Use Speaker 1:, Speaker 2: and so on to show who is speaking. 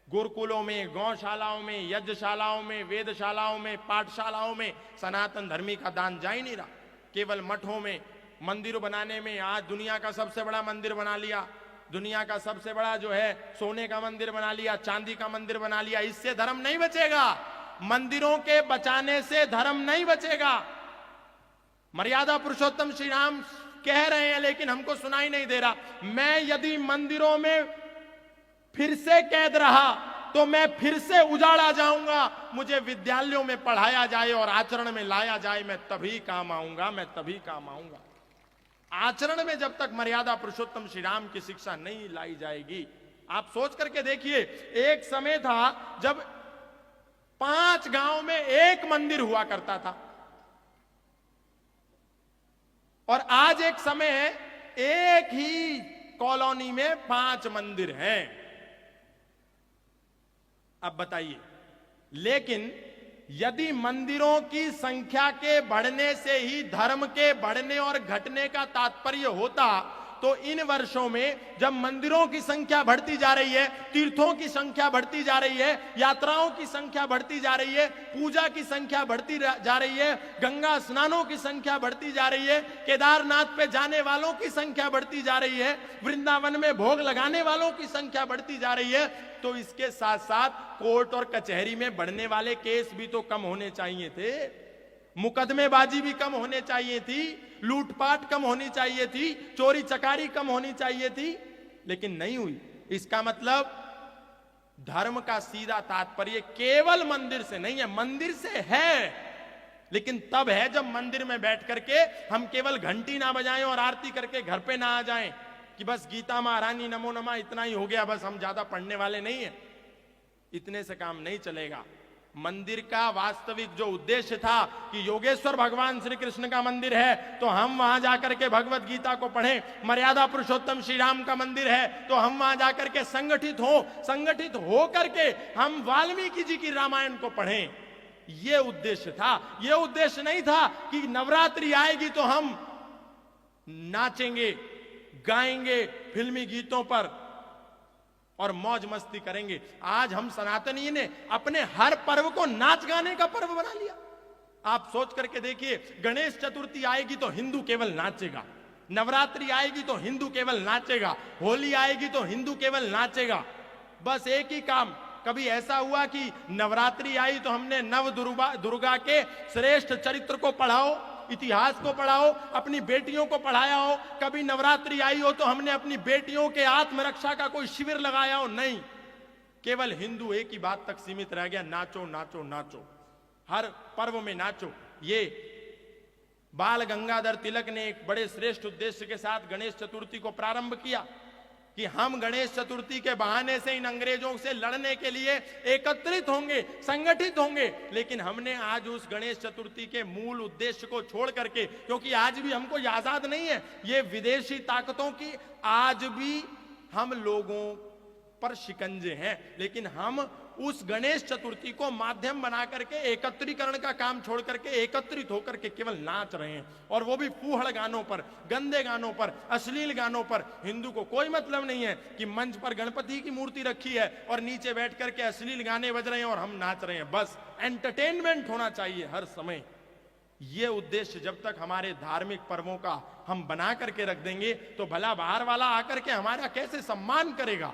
Speaker 1: गुरुकुलों में, गौशालाओं में, यज्ञशालाओं में, वेदशालाओं में, पाठशालाओं में सनातन धर्मी का दान जा ही नहीं रहा। केवल मठों में, मंदिर बनाने में। आज दुनिया का सबसे बड़ा मंदिर बना लिया, दुनिया का सबसे बड़ा जो है सोने का मंदिर बना लिया, चांदी का मंदिर बना लिया। इससे धर्म नहीं बचेगा, मंदिरों के बचाने से धर्म नहीं बचेगा। मर्यादा पुरुषोत्तम श्री राम कह रहे हैं, लेकिन हमको सुनाई नहीं दे रहा। मैं यदि मंदिरों में फिर से कैद रहा तो मैं फिर से उजाड़ा जाऊंगा। मुझे विद्यालयों में पढ़ाया जाए और आचरण में लाया जाए, मैं तभी काम आऊंगा, मैं तभी काम आऊंगा। आचरण में जब तक मर्यादा पुरुषोत्तम श्री राम की शिक्षा नहीं लाई जाएगी, आप सोच करके देखिए, एक समय था जब 5 गांव में एक मंदिर हुआ करता था, और आज एक समय है एक ही कॉलोनी में 5 मंदिर हैं। अब बताइए, लेकिन यदि मंदिरों की संख्या के बढ़ने से ही धर्म के बढ़ने और घटने का तात्पर्य होता, तो इन वर्षों में जब मंदिरों की संख्या बढ़ती जा रही है, तीर्थों की संख्या बढ़ती जा रही है, यात्राओं की संख्या बढ़ती जा रही है, पूजा की संख्या बढ़ती जा रही है, गंगा स्नानों की संख्या बढ़ती जा रही है, केदारनाथ पे जाने वालों की संख्या बढ़ती जा रही है, वृंदावन में भोग लगाने वालों की संख्या बढ़ती जा रही है, तो इसके साथ साथ कोर्ट और कचहरी में बढ़ने वाले केस भी तो कम होने चाहिए थे, मुकदमेबाजी भी कम होने चाहिए थी, लूटपाट कम होनी चाहिए थी, चोरी चकारी कम होनी चाहिए थी, लेकिन नहीं हुई। इसका मतलब धर्म का सीधा तात्पर्य केवल मंदिर से नहीं है, मंदिर से है, लेकिन तब है जब मंदिर में बैठ करके हम केवल घंटी ना बजाएं और आरती करके घर पे ना आ जाएं कि बस गीता महारानी नमो नमः इतना ही हो गया, बस हम ज्यादा पढ़ने वाले नहीं है। इतने से काम नहीं चलेगा। मंदिर का वास्तविक जो उद्देश्य था कि योगेश्वर भगवान श्री कृष्ण का मंदिर है तो हम वहां जाकर के भगवत गीता को पढ़ें, मर्यादा पुरुषोत्तम श्री राम का मंदिर है तो हम वहां जाकर के संगठित हो करके हम वाल्मीकि जी की रामायण को पढ़ें, यह उद्देश्य था। यह उद्देश्य नहीं था कि नवरात्रि आएगी तो हम नाचेंगे, गाएंगे फिल्मी गीतों पर और मौज मस्ती करेंगे। आज हम सनातनी ने अपने हर पर्व को नाच गाने का पर्व बना लिया। आप सोच करके देखिए, गणेश चतुर्थी आएगी तो हिंदू केवल नाचेगा, नवरात्रि आएगी तो हिंदू केवल नाचेगा, होली आएगी तो हिंदू केवल नाचेगा। बस एक ही काम। कभी ऐसा हुआ कि नवरात्रि आई तो हमने नव दुर्गा के श्रेष्ठ चरित्र को पढ़ाओ, इतिहास को पढ़ाओ, अपनी बेटियों को पढ़ाया हो? कभी नवरात्रि आई हो तो हमने अपनी बेटियों के आत्मरक्षा का कोई शिविर लगाया हो? नहीं। केवल हिंदू एक ही बात तक सीमित रह गया, नाचो नाचो नाचो, हर पर्व में नाचो। ये बाल गंगाधर तिलक ने एक बड़े श्रेष्ठ उद्देश्य के साथ गणेश चतुर्थी को प्रारंभ किया कि हम गणेश चतुर्थी के बहाने से इन अंग्रेजों से लड़ने के लिए एकत्रित होंगे, संगठित होंगे। लेकिन हमने आज उस गणेश चतुर्थी के मूल उद्देश्य को छोड़ करके, क्योंकि आज भी हमको ये आजाद नहीं है, ये विदेशी ताकतों की आज भी हम लोगों पर शिकंजे हैं, लेकिन हम उस गणेश चतुर्थी को माध्यम बना करके एकत्रीकरण का काम छोड़ करके एकत्रित होकर के केवल नाच रहे हैं, और वो भी फूहड़ गानों पर, गंदे गानों पर, अश्लील गानों पर। हिंदू को कोई मतलब नहीं है कि मंच पर गणपति की मूर्ति रखी है और नीचे बैठ करके अश्लील गाने बज रहे हैं और हम नाच रहे हैं। बस एंटरटेनमेंट होना चाहिए हर समय। ये उद्देश्य जब तक हमारे धार्मिक पर्वों का हम बना करके रख देंगे तो भला बाहर वाला आकर के हमारा कैसे सम्मान करेगा।